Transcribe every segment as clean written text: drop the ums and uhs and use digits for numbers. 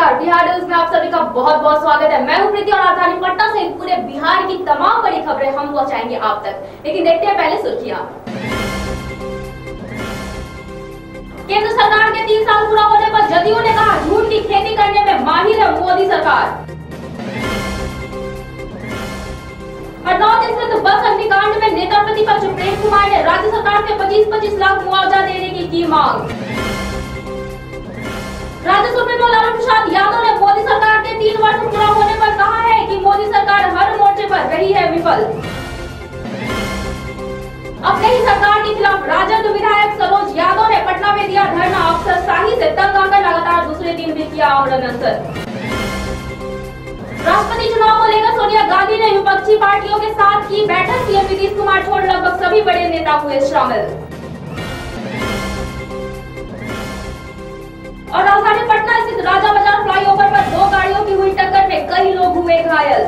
नमस्कार, बिहार न्यूज में आप सभी का बहुत बहुत स्वागत है। मैं हूं प्रीति और राजधानी पटना से पूरे बिहार की तमाम बड़ी खबरें हम पहुंचाएंगे आप तक। लेकिन देखते हैं पहले सुर्खियां। केंद्र सरकार के 3 साल पूरा होने पर जदयू ने कहा झूठ की खेती करने में माहिर है मोदी सरकार। हरनौत स्थित बस अग्निकांड में नेता प्रतिपक्ष प्रेम कुमार ने राज्य सरकार से 25-25 लाख मुआवजा देने की मांग। राज्य सुप्रीमो लालू प्रसाद यादव ने मोदी सरकार के 3 वर्ष पूरा होने पर कहा है कि मोदी सरकार हर मोर्चे पर रही है विफल। अपने ही सरकार के खिलाफ राजद विधायक सरोज यादव ने पटना में दिया धरना। अफसरशाही से तंग आकर लगातार दूसरे दिन भी किया आमरण अनशन। राष्ट्रपति चुनाव को लेकर सोनिया गांधी ने विपक्षी पार्टियों के साथ की बैठक। सीएम नीतीश कुमार छोड़ लगभग सभी बड़े नेता हुए शामिल। और राजधानी पटना स्थित राजा बाजार फ्लाईओवर पर 2 गाड़ियों की हुई टक्कर में कई लोग हुए घायल।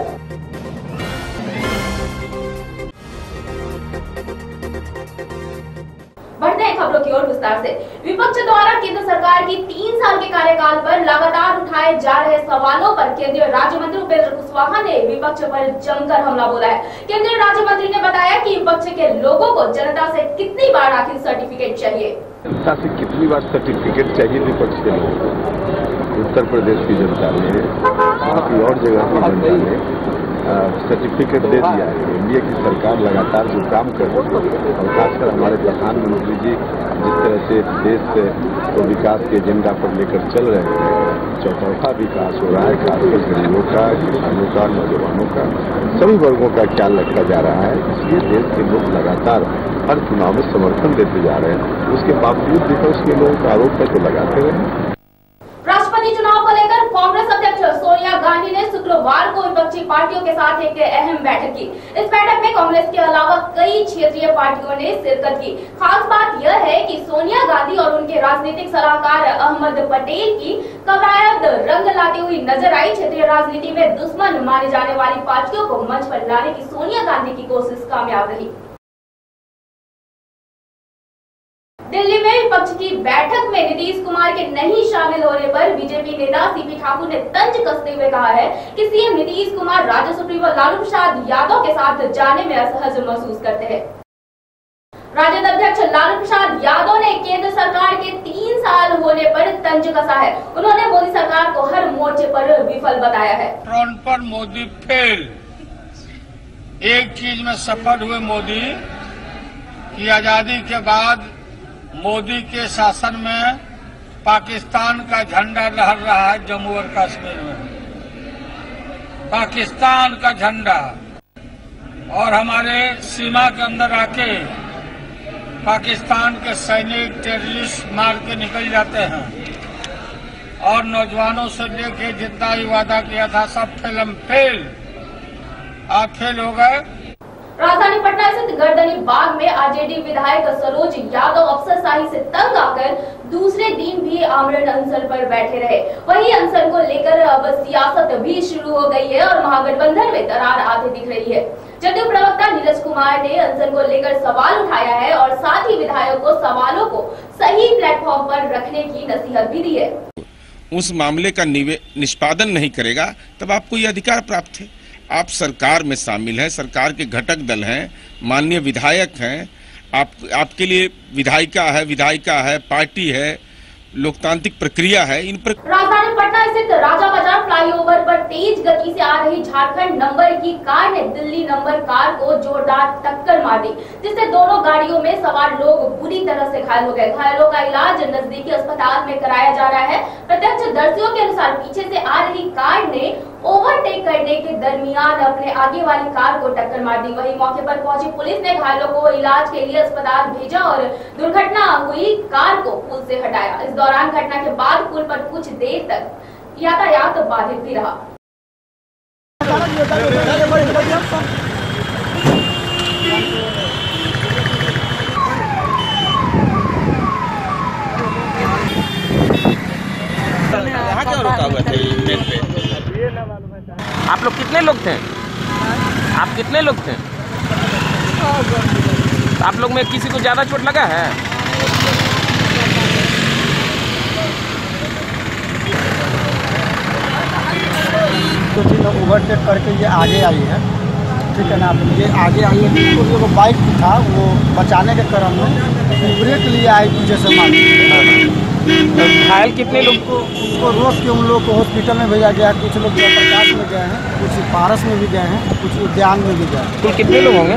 बढ़ते हैं खबरों की ओर विस्तार से। विपक्ष द्वारा केंद्र सरकार की 3 साल के कार्यकाल पर लगातार उठाए जा रहे सवालों पर केंद्रीय राज्य मंत्री उपेंद्र कुशवाहा ने विपक्ष पर जमकर हमला बोला है। केंद्रीय राज्य मंत्री ने बताया कि विपक्ष के लोगों को जनता से कितनी बार आखिर सर्टिफिकेट चाहिए। जनता से कितनी बार सर्टिफिकेट चाहिए विपक्ष के लोगों को? उत्तर प्रदेश की जनता ने, काफी और जगह की जनता ने सर्टिफिकेट दे दिया है। एनडीए की सरकार लगातार जो काम कर रही है और खासकर हमारे प्रधानमंत्री जी जिस तरह से देश को विकास के एजेंडा पर लेकर चल रहे हैं, चौतरफा विकास हो रहा है। खासकर गरीबों का, किसानों का, नौजवानों का, सभी वर्गों का ख्याल रखा जा रहा है। इसलिए देश के लोग लगातार हर चुनाव में समर्थन देते जा रहे हैं। उसके बावजूद विपक्ष के लोगों का आरोप है तो लगाते रहे। राष्ट्रपति चुनाव को लेकर कांग्रेस अध्यक्ष सोनिया गांधी ने शुक्रवार को विपक्षी पार्टियों के साथ एक अहम बैठक की। इस बैठक में कांग्रेस के अलावा कई क्षेत्रीय पार्टियों ने शिरकत की। खास बात यह है कि सोनिया गांधी और उनके राजनीतिक सलाहकार अहमद पटेल की कवायद रंग लाती हुई नजर आई। क्षेत्रीय राजनीति में दुश्मन मानी जाने वाली पार्टियों को मंच पर लाने की सोनिया गांधी की कोशिश कामयाब रही। दिल्ली में विपक्ष की बैठक में नीतीश कुमार के नहीं शामिल होने पर बीजेपी नेता सीपी ठाकुर ने तंज कसते हुए कहा है कि सीएम नीतीश कुमार राज्य सुप्रीमो लालू प्रसाद यादव के साथ जाने में असहज महसूस करते हैं। राजद अध्यक्ष लालू प्रसाद यादव ने केंद्र सरकार के 3 साल होने पर तंज कसा है। उन्होंने मोदी सरकार को हर मोर्चे पर विफल बताया है। फ्रंट पर मोदी फेल। एक चीज में सफल हुए मोदी की आजादी के बाद मोदी के शासन में पाकिस्तान का झंडा लहर रहा है। जम्मू और कश्मीर में पाकिस्तान का झंडा, और हमारे सीमा के अंदर आके पाकिस्तान के सैनिक टेररिस्ट मार के निकल जाते हैं, और नौजवानों से लेके जितना ही वादा किया था सब फेल। आप फेल हो गए। राजधानी पटना स्थित गर्दनी बाग में आरजेडी विधायक सरोज यादव अफसरशाही से तंग आकर दूसरे दिन भी आमरण अनशन पर बैठे रहे। वहीं अनशन को लेकर अब सियासत भी शुरू हो गई है और महागठबंधन में दरार आते दिख रही है। जदयू प्रवक्ता नीरज कुमार ने अनशन को लेकर सवाल उठाया है और साथ ही विधायक को सवालों को सही प्लेटफॉर्म पर रखने की नसीहत भी दी है। उस मामले का निष्पादन नहीं करेगा तब आपको ये अधिकार प्राप्त है। आप सरकार में शामिल हैं, सरकार के घटक दल हैं, माननीय विधायक हैं। आपके लिए विधायिका है, पार्टी है, लोकतांत्रिक प्रक्रिया है। इन पर राजधानी पटना स्थित राजा बाजार फ्लाईओवर पर तेज गति से आ रही झारखंड नंबर की कार ने दिल्ली नंबर कार को जोरदार टक्कर मार दी, जिससे दोनों गाड़ियों में सवार लोग बुरी तरह से घायल हो गए। घायलों का इलाज नजदीकी अस्पताल में कराया जा रहा है। प्रत्यक्षदर्शियों के अनुसार पीछे से आ रही कार ने ओवरटेक करने के दरमियान अपने आगे वाली कार को टक्कर मार दी। वहीं मौके पर पहुंची पुलिस ने घायलों को इलाज के लिए अस्पताल भेजा और दुर्घटना हुई कार को पुल से हटाया। इस दौरान घटना के बाद पुल पर कुछ देर तक यातायात बाधित भी रहा। यहाँ क्या रुका हुआ था ट्रेन पे? आप लोग कितने लोग थे? आप कितने लोग थे? आप लोग में किसी को ज्यादा चोट लगा है? तो फिर ओवरटेक करके ये आगे आई है, ठीक है ना। ये आगे आई है तो जो बाइक था वो बचाने के क्रम में ब्रेक लिया आई पीछे से मार। घायल कितने लोग उनको रोक के उन लोग को हॉस्पिटल में भेजा गया। कुछ लोग जयप्रकाश में गए हैं, कुछ पारस में भी गए हैं, कुछ उद्यान में भी गए हैं। कुल कितने लोग होंगे?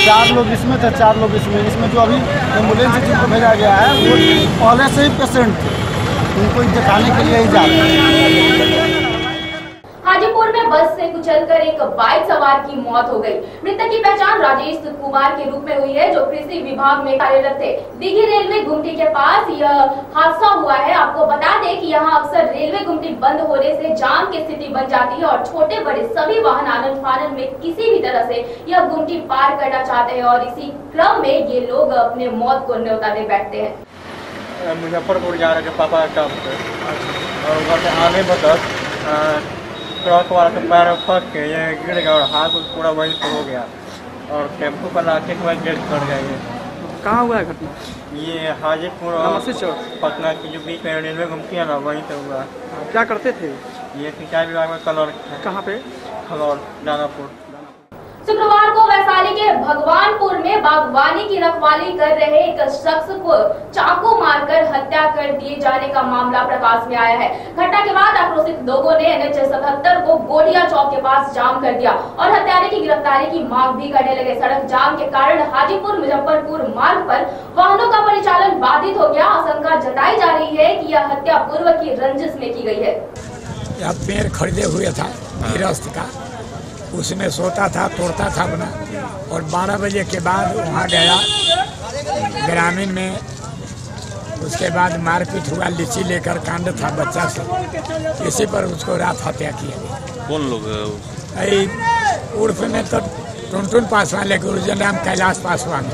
4 लोग इसमें थे, 4 लोग इसमें जो अभी एम्बुलेंस जिनको भेजा गया है वो पहले से ही पेशेंट थे, उनको दिखाने के लिए ही जा रहे हैं। हाजीपुर में बस से कुचलकर एक बाइक सवार की मौत हो गई। मृतक की पहचान राजेश कुमार के रूप में हुई है, जो कृषि विभाग में कार्यरत थे। दिघी रेलवे गुमटी के पास यह हादसा हुआ है। आपको बता दें कि यहाँ अक्सर रेलवे गुमटी बंद होने से जाम की स्थिति बन जाती है और छोटे बड़े सभी वाहन आनन फानन में किसी भी तरह से यह गुमटी पार करना चाहते हैं और इसी क्रम में ये लोग अपने मौत को न्योता दे बैठते हैं। मुजफ्फरपुर जा रहे पापा का काम पे और वहाँ से आने बतक ट्रक वाला के पैर में फंस के ये गिर गया और हाथ पूरा वहीं पर हो गया और टेम्पो पर लाके के बाद डेथ कर गया। ये कहाँ हुआ है घटना? ये हाजीपुर और पटना की जो बीच में रेलवे घूमती है ना, वहीं से हुआ। क्या करते थे? ये सिंचाई विभाग में कलर कहाँ पे? खगौल दानापुर। शुक्रवार को वैशाली के भगवानपुर में बागवानी की रखवाली कर रहे एक शख्स को चाकू मारकर हत्या कर दिए जाने का मामला प्रकाश में आया है। घटना के बाद आक्रोशित लोगों ने NH 77 को गोडिया चौक के पास जाम कर दिया और हत्यारे की गिरफ्तारी की मांग भी करने लगे। सड़क जाम के कारण हाजीपुर मुजफ्फरपुर मार्ग पर वाहनों का परिचालन बाधित हो गया। आशंका जताई जा रही है कि यह हत्या पूर्व की रंजिश में की गई है। यह पेड़ खरीदे हुए था गिरस्त का, उसमें सोता था, तोड़ता था अपना और 12 बजे के बाद वहाँ गया ग्रामीण में। उसके बाद मारपीट हुआ, लीची लेकर कांड था बच्चा से, इसी पर उसको रात हत्या किया गया। कौन लोग? उर्फ में तो टुनटुन पासवान, लेकिन ओरिजिनल नाम कैलाश पासवान।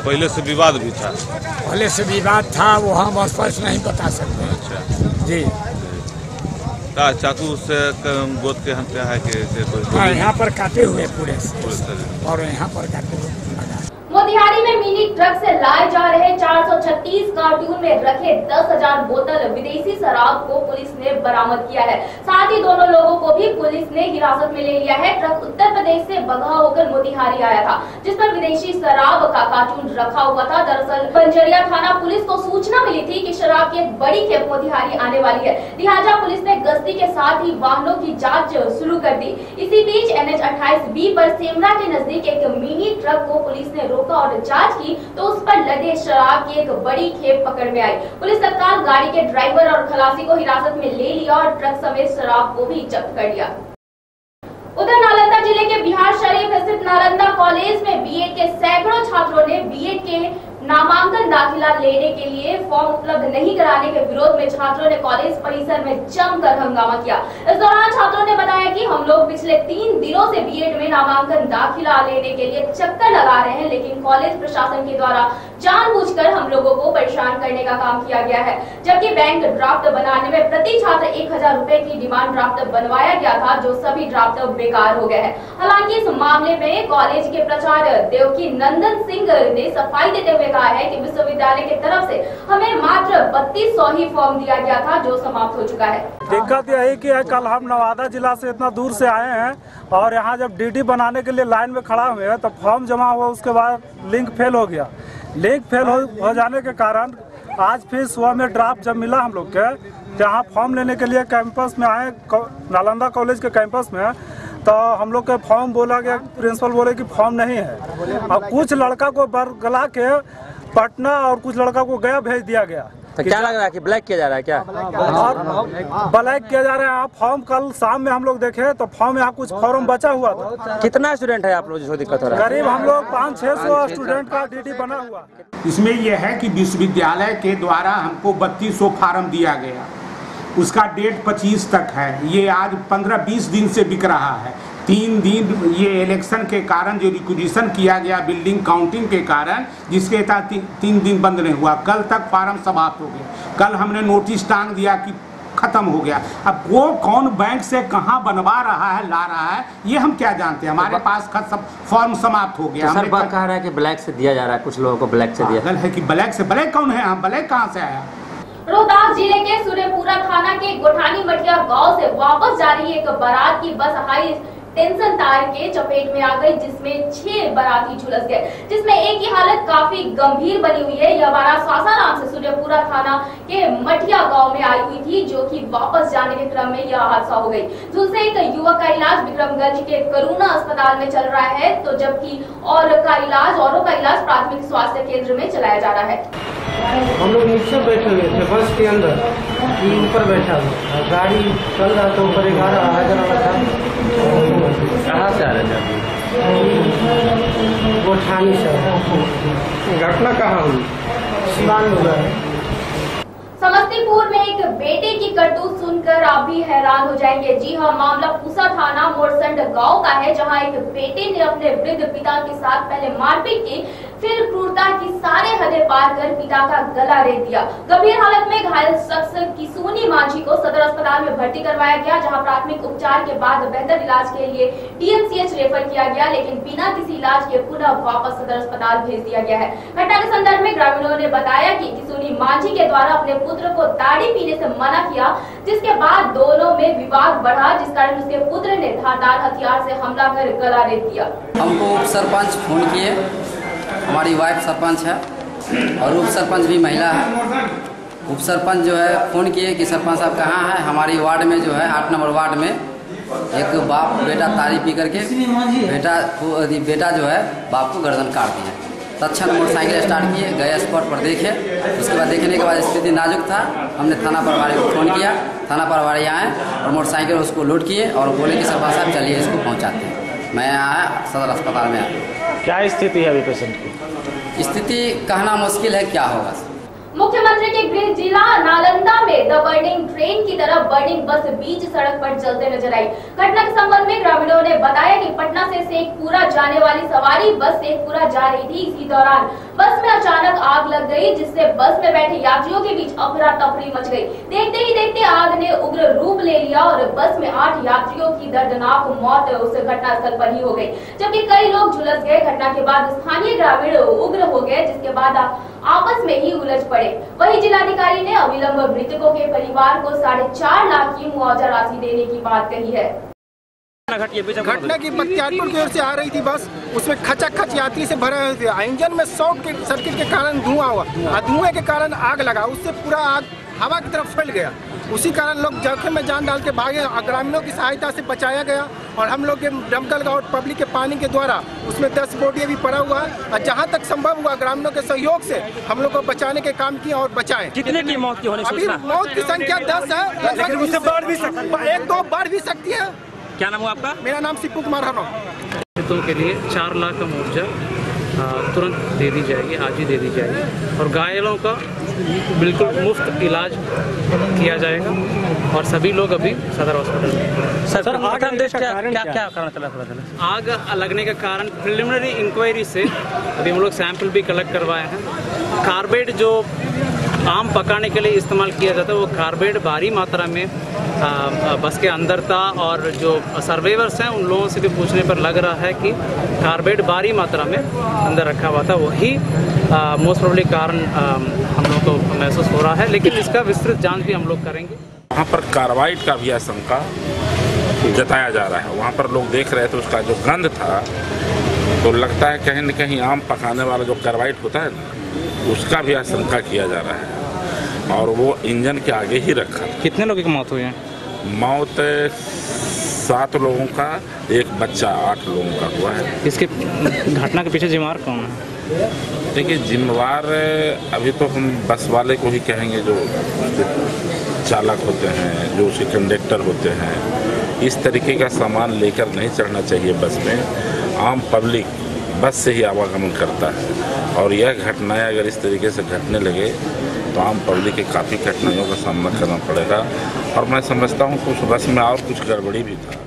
पहले से विवाद भी था? पहले से विवाद था, वो हम स्पष्ट नहीं बता सकते। अच्छा जी। चाकू से गोद के हत्या है कि हाँ, यहाँ पर काटे हुए पूरे और यहाँ पर काटे हुए। मोतिहारी में मिनी ट्रक से लाए जा रहे 436 कार्टून में रखे 10,000 बोतल विदेशी शराब को पुलिस ने बरामद किया है। साथ ही दोनों लोगों को भी पुलिस ने हिरासत में ले लिया है। ट्रक उत्तर प्रदेश से बगहा होकर मोतिहारी आया था, जिस पर विदेशी शराब का कार्टून रखा हुआ था। दरअसल बंजरिया थाना पुलिस को सूचना मिली थी कि शराब की एक बड़ी खेप मोतिहारी आने वाली है, लिहाजा पुलिस ने गश्ती के साथ ही वाहनों की जाँच शुरू कर दी। इसी बीच NH 28B पर सेमरा के नजदीक एक मिनी ट्रक को पुलिस ने और जांच की तो उस पर लदे शराब की एक बड़ी खेप पकड़ में आई। पुलिस तत्काल गाड़ी के ड्राइवर और खलासी को हिरासत में ले लिया और ट्रक समेत शराब को भी जब्त कर लिया। उधर नालंदा जिले के बिहार शरीफ स्थित नालंदा कॉलेज में बीएड के सैकड़ों छात्रों ने बीएड के नामांकन दाखिला लेने के लिए फॉर्म उपलब्ध नहीं कराने के विरोध में छात्रों ने कॉलेज परिसर में जमकर हंगामा किया। इस दौरान छात्रों ने बताया कि हम लोग पिछले 3 दिनों से बीएड में नामांकन दाखिला लेने के लिए चक्कर लगा रहे हैं, लेकिन कॉलेज प्रशासन के द्वारा जानबूझकर हम लोगों को परेशान करने का काम किया गया है। जबकि बैंक ड्राफ्ट बनाने में प्रति छात्र 1000 रुपए की डिमांड ड्राफ्ट बनवाया गया था, जो सभी ड्राफ्ट बेकार हो गए हैं। हालांकि इस मामले में कॉलेज के प्राचार्य देवकी नंदन सिंह ने सफाई देते हुए कहा है कि विश्वविद्यालय की तरफ से हमें मात्र 3200 ही फॉर्म दिया गया था, जो समाप्त हो चुका है। दिक्कत यह है कि कल हम नवादा जिला से इतना दूर से आए हैं और यहाँ जब डीडी बनाने के लिए लाइन में खड़ा हुए हैं तो फॉर्म जमा हुआ, उसके बाद लिंक फेल हो गया। लिंक फेल हो जाने के कारण आज फिर सुबह में ड्राफ्ट जब मिला हम लोग के, जहाँ फॉर्म लेने के लिए कैंपस में आए, नालंदा कॉलेज के कैंपस में, तो हम लोग के फॉर्म बोला गया, प्रिंसिपल बोले कि फॉर्म नहीं है। और कुछ लड़का को बरगला के पटना और कुछ लड़का को गया भेज दिया गया। तो क्या लग रहा है कि ब्लैक किया जा रहा है क्या? और ब्लैक किया जा रहा है। फॉर्म कल शाम में हम लोग देखे तो फॉर्म यहाँ कुछ फॉर्म बचा हुआ था। कितना स्टूडेंट है आप लोग जिसको दिक्कत हो रहा है? करीब हम लोग 500-600 स्टूडेंट का डीडी बना हुआ। इसमें यह है कि विश्वविद्यालय के द्वारा हमको 3200 फार्म दिया गया, उसका डेट 25 तक है। ये आज 15-20 दिन से बिक रहा है। 3 दिन ये इलेक्शन के कारण जो रिक्विजिशन किया गया बिल्डिंग काउंटिंग के कारण, जिसके तहत 3 दिन बंद नहीं हुआ। कल तक फार्म समाप्त हो गया। कल हमने नोटिस टांग दिया कि खत्म हो गया। अब वो कौन बैंक से कहाँ बनवा रहा है, ला रहा है, ये हम क्या जानते हैं। हमारे पास फॉर्म समाप्त हो गया। तो सर बात कह रहा है कि ब्लैक से दिया जा रहा है, कुछ लोगों को ब्लैक से दिया है कि ब्लैक से। ब्लैक कौन है? हम ब्लैक कहाँ से आया? रोहतास जिले के सूर्यपुरा थाना के गोठानी मटिया गांव से वापस जा रही एक बारात की बस हाई टेंशन तार के चपेट में आ गई, जिसमें 6 बाराती झुलस गए, जिसमें एक की हालत काफी गंभीर बनी हुई है। यह बारात सासाराम से सूर्यपुरा थाना के मटिया गांव में आई हुई थी, जो कि वापस जाने के क्रम में यह हादसा हो गई। झुलसे एक युवक का इलाज विक्रमगंज के करुणा अस्पताल में चल रहा है, तो जबकि औरों का इलाज प्राथमिक स्वास्थ्य केंद्र में चलाया जा रहा है। हम लोग नीचे बैठे हुए थे बस के अंदर, ऊपर बैठा हुआ गाड़ी चल रहा था, ऊपर 11 आ रहा था। कहाँ से आ रहे थे? गोठानी से। घटना कहाँ हुई? सिवान में हुआ है। समस्तीपुर में एक बेटे की करतूत सुनकर आप भी हैरान हो जाएंगे। जी हां, मामला पूसा थाना मोरसंड गांव का है, जहां एक बेटे ने अपने वृद्ध पिता के साथ पहले मारपीट की, फिर क्रूरता की सारे हदें पार कर पिता का गला रेत दिया। गंभीर हालत में घायल शख्स किसुनी माझी को सदर अस्पताल में भर्ती करवाया गया, जहां प्राथमिक उपचार के बाद बेहतर इलाज के लिए डीएमसीएच रेफर किया गया, लेकिन बिना किसी इलाज के पुनः वापस सदर अस्पताल भेज दिया गया है। घटना के संदर्भ में ग्रामीणों ने बताया कि किसुनी माझी के द्वारा अपने पुत्र को ताड़ी पीने से मना किया, जिसके बाद दोनों में विवाद बढ़ा, जिस कारण उसके पुत्र ने धारदार हथियार से हमला कर गला रेत दिया। हमको उप सरपंच फोन किए, हमारी वाइफ सरपंच है और उप सरपंच भी महिला है। उप सरपंच जो है फोन किए कि सरपंच साहब कहाँ हैं। हमारी वार्ड में जो है 8 नंबर वार्ड में एक बाप बेटा ताड़ी पी करके बेटा जो है बाप को गर्दन काट दिया। तत्क्षण मोटरसाइकिल स्टार्ट किए, गए स्पॉट पर देखे। उसके बाद देखने के बाद स्थिति नाजुक था, हमने थाना प्रभारी को फोन किया। थाना प्रभारी आए और मोटरसाइकिल उसको लोड किए और बोले कि सरपंच साहब चलिए इसको पहुंचाते हैं। मैं आया, सदर अस्पताल में आया। क्या स्थिति है अभी पेशेंट की? स्थिति कहना मुश्किल है, क्या होगा। मुख्यमंत्री के गृह जिला नालंदा में द बर्निंग ट्रेन की तरह बर्निंग बस बीच सड़क पर चलते नजर आई। घटना के संबंध में ग्रामीणों ने बताया कि पटना से शेखपुरा जाने वाली सवारी बस शेखपुरा जा रही थी। इसी दौरान बस में अचानक आग लग गई, जिससे बस में बैठे यात्रियों के बीच अफरा तफरी मच गई। देखते ही देखते आग ने उग्र रूप ले लिया और बस में 8 यात्रियों की दर्दनाक मौत उस घटनास्थल पर ही हो गई, जबकि कई लोग झुलस गए। घटना के बाद स्थानीय ग्रामीण उग्र हो गए, जिसके बाद आपस में ही उलझ पड़े। वहीं जिलाधिकारी ने अविलंब मृतकों के परिवार को 4.5 लाख की मुआवजा राशि देने की बात कही है। घटना की बख्तियारपुर की ओर से आ रही थी बस, उसमें खचक खच यात्री से भरे हुए थे। इंजन में शॉर्ट सर्किट के कारण धुआं हुआ और धुएं के कारण आग लगा, उससे पूरा आग हवा की तरफ फैल गया। उसी कारण लोग जोखिम में जान डाल के भागे। ग्रामीणों की सहायता से बचाया गया और हम लोग के दमकल और पब्लिक के पानी के द्वारा उसमें 10 बोटियां भी पड़ा हुआ है और जहां तक संभव हुआ ग्रामीणों के सहयोग से हम लोग को बचाने के काम किए और बचाए। कितने की मौत की होने अभी मौत की संख्या 10 है, लेकिन उससे बढ़ भी सकती है, 1-2 बढ़ भी सकती है। क्या नाम है आपका? मेरा नाम सिप्पू कुमार है। के लिए 4 लाख का मुआवजा तुरंत दे दी जाएगी, आज ही दे दी जाएगी और घायलों का बिल्कुल मुफ्त इलाज किया जाएगा और सभी लोग अभी सदर हॉस्पिटल में। सर क्या कारण चला? आग लगने का कारण प्रिलिमिनरी इंक्वायरी से अभी हम लोग सैंपल भी कलेक्ट करवाए हैं। कार्बाइड जो आम पकाने के लिए इस्तेमाल किया जाता है, वो कार्बाइड भारी मात्रा में बस के अंदर था और जो सर्वेवर्स हैं उन लोगों से भी पूछने पर लग रहा है कि कार्बाइड भारी मात्रा में अंदर रखा हुआ था, वही मोस्ट प्रोबेबली कारण हम लोग को महसूस हो रहा है, लेकिन इसका विस्तृत जांच भी हम लोग करेंगे। वहाँ पर कार्बाइड का भी आशंका जताया जा रहा है। वहाँ पर लोग देख रहे थे, उसका जो गंध था तो लगता है कहीं न कहीं आम पकाने वाला जो कार्बाइड होता है ना, उसका भी आशंका किया जा रहा है और वो इंजन के आगे ही रखा। कितने लोगों की मौत हुई है? मौत 7 लोगों का, एक बच्चा 8 लोगों का हुआ है। इसके घटना के पीछे जिम्मेवार कौन है? देखिए, जिम्मेवार अभी तो हम बस वाले को ही कहेंगे, जो चालक होते हैं, जो उसके कंडक्टर होते हैं। इस तरीके का सामान लेकर नहीं चढ़ना चाहिए बस में। आम पब्लिक बस से ही आवागमन करता है और यह घटनाएं अगर इस तरीके से घटने लगे तो आम पब्लिक के काफ़ी कठिनाइयों का सामना करना पड़ेगा और मैं समझता हूँ कुछ बस में और कुछ गड़बड़ी भी था।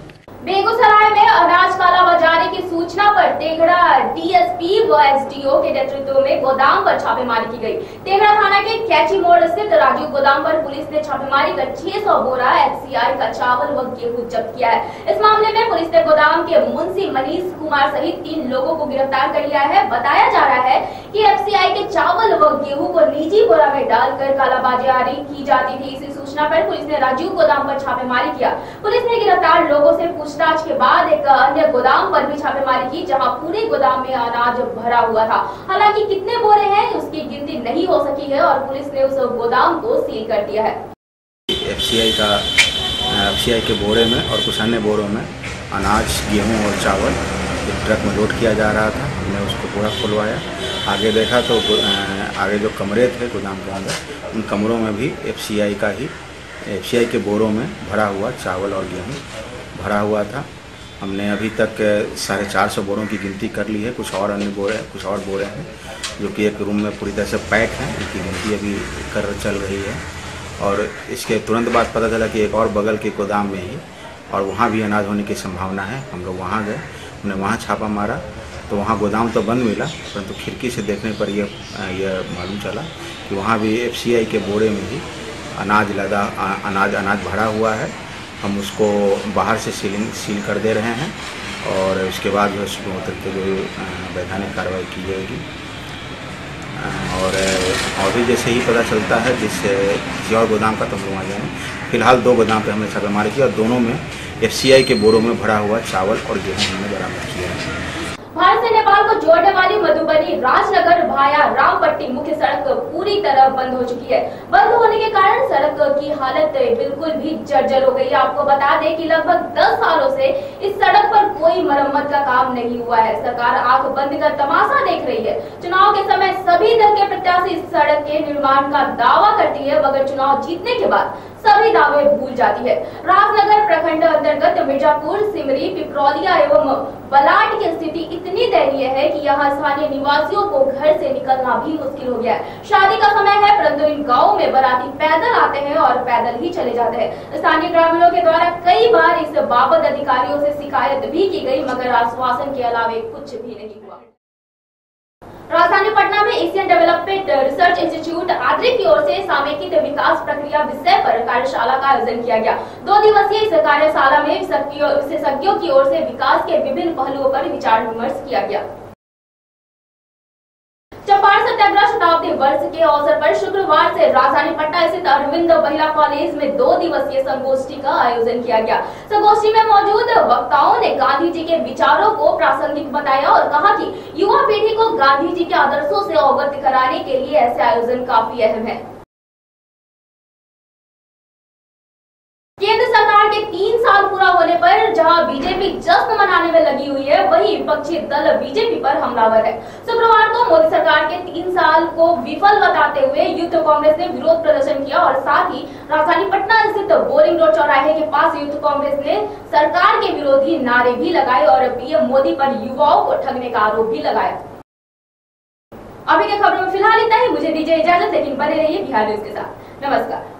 बेगूसराय में अनाज कालाबाजारी की सूचना पर तेघड़ा डीएसपी व एसडीओ के नेतृत्व में गोदाम पर छापेमारी की गई। तेघड़ा थाना के कैची मोड़ स्थित राजू गोदाम पर पुलिस ने छापेमारी कर 600 बोरा एफसीआई का चावल व गेहूं जब्त किया है। इस मामले में पुलिस ने गोदाम के मुंशी मनीष कुमार सहित 3 लोगों को गिरफ्तार कर लिया है। बताया जा रहा है कि एफसीआई के चावल व गेहूं को निजी बोरा में डालकर कालाबाजारी की जाती थी। इसी सूचना पर पुलिस ने राजीव गोदाम पर छापेमारी किया। पुलिस ने गिरफ्तार लोगों से पूछताछ के बाद एक अन्य गोदाम पर भी छापेमारी की, जहां पूरे गोदाम में अनाज भरा हुआ था। हालांकि कितने बोरे हैं उसकी गिनती नहीं हो सकी है और पुलिस ने उस गोदाम को सील कर दिया है। एफसीआई के बोरे में और कुछ अन्य बोरों में अनाज, गेहूं और चावल एक ट्रक में लोड किया जा रहा था। हमने उसको पूरा खुलवाया। आगे देखा तो आगे जो कमरे थे गोदाम के अंदर, उन कमरों में भी एफसीआई के बोरों में भरा हुआ चावल और गेहूं भरा हुआ था। हमने अभी तक 450 बोरों की गिनती कर ली है। कुछ और बोरे हैं जो कि एक रूम में पूरी तरह से पैक हैं, इनकी गिनती अभी चल रही है। और इसके तुरंत बाद पता चला कि एक और बगल के गोदाम में ही और वहाँ भी अनाज होने की संभावना है। हम लोग वहाँ गए, हमने वहाँ छापा मारा तो वहाँ गोदाम तो बंद मिला, परंतु खिड़की से देखने पर यह मालूम चला कि वहाँ भी एफसीआई के बोरे में ही अनाज भरा हुआ है। हम उसको बाहर से सील कर दे रहे हैं और उसके बाद जो है वैधानिक कार्रवाई की जाएगी। और भी जैसे ही पता चलता है किसी और गोदाम का तो हम वहाँ जाएंगे। फिलहाल 2 गोदाम पे हमने छापेमारी की और दोनों में एफसीआई के बोरों में भरा हुआ चावल और गेहूं हमने बरामद किया है। भारत से नेपाल को जोड़ने वाली मधुबनी राजनगर भाया रामपट्टी मुख्य सड़क पूरी तरह बंद हो चुकी है। बंद होने के कारण सड़क की हालत बिल्कुल भी जर्जर हो गई है। आपको बता दें कि लगभग 10 सालों से इस सड़क पर कोई मरम्मत का काम नहीं हुआ है। सरकार आंख बंद कर तमाशा देख रही है। चुनाव के समय सभी दल के प्रत्याशी इस सड़क के निर्माण का दावा करती है, मगर चुनाव जीतने के बाद सभी दावे भूल जाती है। राजनगर प्रखंड अंतर्गत मिर्जापुर, सिमरी, पिपरौलिया एवं बलाट की स्थिति इतनी दयनीय है कि यहाँ स्थानीय निवासियों को घर से निकलना भी मुश्किल हो गया है। शादी का समय है, परंतु इन गाँव में बाराती पैदल आते हैं और पैदल ही चले जाते हैं। स्थानीय ग्रामीणों के द्वारा कई बार इस बाबत अधिकारियों से शिकायत भी की गई, मगर आश्वासन के अलावे कुछ भी नहीं हुआ। राजधानी पटना में Asian development research institute ADRI की ओर से समेकित विकास प्रक्रिया विषय पर कार्यशाला का आयोजन किया गया। 2 दिवसीय इस कार्यशाला में विशेषज्ञों की ओर से विकास के विभिन्न पहलुओं पर विचार विमर्श किया गया। चंपारण सत्याग्रह शताब्दी वर्ष के अवसर पर शुक्रवार से राजधानी पटना स्थित अरविंद महिला कॉलेज में 2 दिवसीय संगोष्ठी का आयोजन किया गया। संगोष्ठी में मौजूद वक्ताओं ने गांधी जी के विचारों को प्रासंगिक बताया और कहा कि युवा पीढ़ी को गांधी जी के आदर्शों से अवगत कराने के लिए ऐसे आयोजन काफी अहम है। केंद्र सरकार के 3 साल पूरा होने पर जहां बीजेपी जश्न मनाने में लगी हुई है, वहीं विपक्षी दल बीजेपी पर हमलावर है। शुक्रवार को मोदी सरकार के 3 साल को विफल बताते हुए यूथ कांग्रेस ने विरोध प्रदर्शन किया और साथ ही राजधानी पटना स्थित बोरिंग रोड चौराहे के पास यूथ कांग्रेस ने सरकार के विरोधी नारे भी लगाए और पीएम मोदी पर युवाओं को ठगने का आरोप भी लगाया। अभी के खबरों में फिलहाल इतना ही। मुझे दीजिए इजाजत, लेकिन बने रहिए बिहार न्यूज के साथ। नमस्कार।